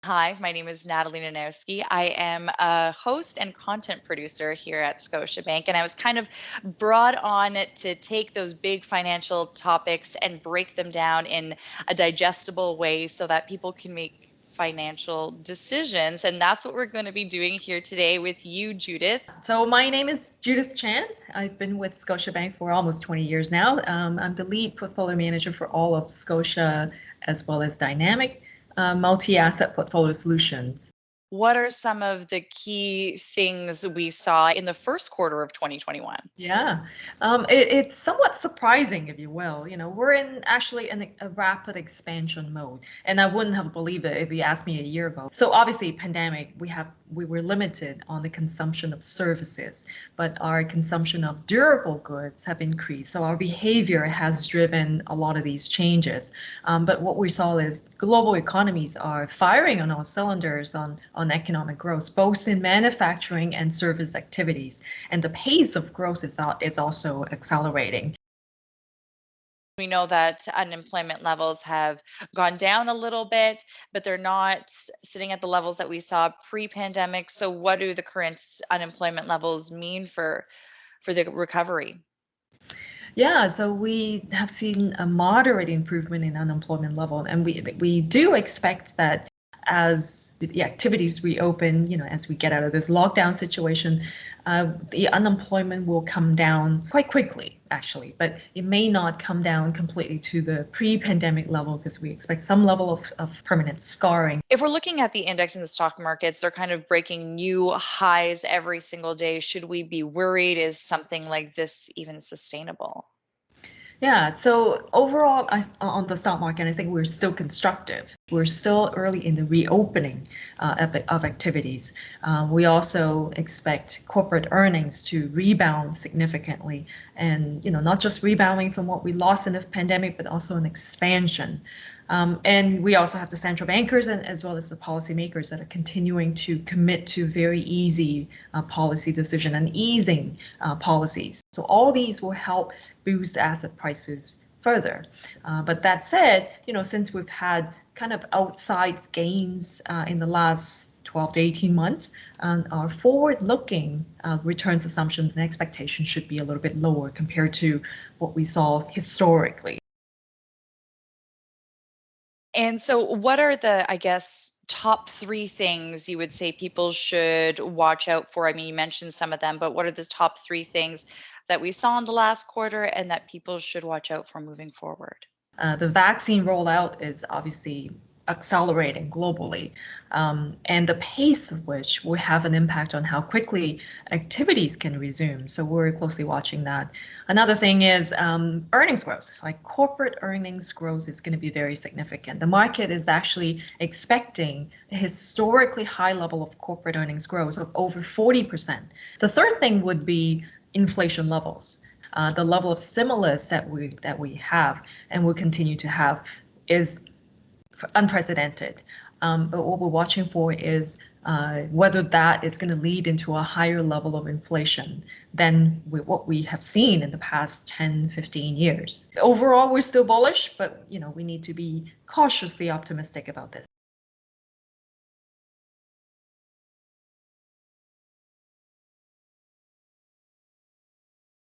Hi, my name is Natalie Nanowski. I am a host and content producer here at Scotiabank, and I was kind of brought on to take those big financial topics and break them down in a digestible way so that people can make financial decisions. And that's what we're going to be doing here today with you, Judith. So my name is Judith Chan. I've been with Scotiabank for almost 20 years now. I'm the lead portfolio manager for all of Scotia as well as Dynamic multi-asset portfolio solutions. What are some of the key things we saw in the first quarter of 2021? Yeah, it's somewhat surprising, if you will. We're actually in a rapid expansion mode, and I wouldn't have believed it if you asked me a year ago. So obviously, pandemic, we were limited on the consumption of services, but our consumption of durable goods have increased. So our behavior has driven a lot of these changes. But what we saw is global economies are firing on all cylinders on economic growth, both in manufacturing and service activities, and the pace of growth is also accelerating. We know that unemployment levels have gone down a little bit, but they're not sitting at the levels that we saw pre-pandemic. So what do the current unemployment levels mean for the recovery? Yeah, so we have seen a moderate improvement in unemployment level, and we do expect that as the activities reopen, as we get out of this lockdown situation, the unemployment will come down quite quickly, actually, but it may not come down completely to the pre-pandemic level because we expect some level of permanent scarring. If we're looking at the index in the stock markets, they're kind of breaking new highs every single day. Should we be worried? Is something like this even sustainable? Yeah, so overall, on the stock market, I think we're still constructive. We're still early in the reopening of activities. We also expect corporate earnings to rebound significantly, and not just rebounding from what we lost in the pandemic, but also an expansion. And we also have the central bankers and as well as the policymakers that are continuing to commit to very easy policy decision and easing policies. So all these will help boost asset prices further. But that said, since we've had kind of outsized gains in the last 12 to 18 months, our forward-looking returns assumptions and expectations should be a little bit lower compared to what we saw historically. And so what are the, I guess, top 3 things you would say people should watch out for? I mean, you mentioned some of them, but what are the top 3 things that we saw in the last quarter and that people should watch out for moving forward? The vaccine rollout is obviously accelerating globally, and the pace of which will have an impact on how quickly activities can resume. So we're closely watching that. Another thing is earnings growth. Like corporate earnings growth is going to be very significant. The market is actually expecting a historically high level of corporate earnings growth of over 40%. The third thing would be inflation levels. The level of stimulus that we have and will continue to have is unprecedented. But what we're watching for is whether that is going to lead into a higher level of inflation than what we have seen in the past 10, 15 years. Overall, we're still bullish, but we need to be cautiously optimistic about this.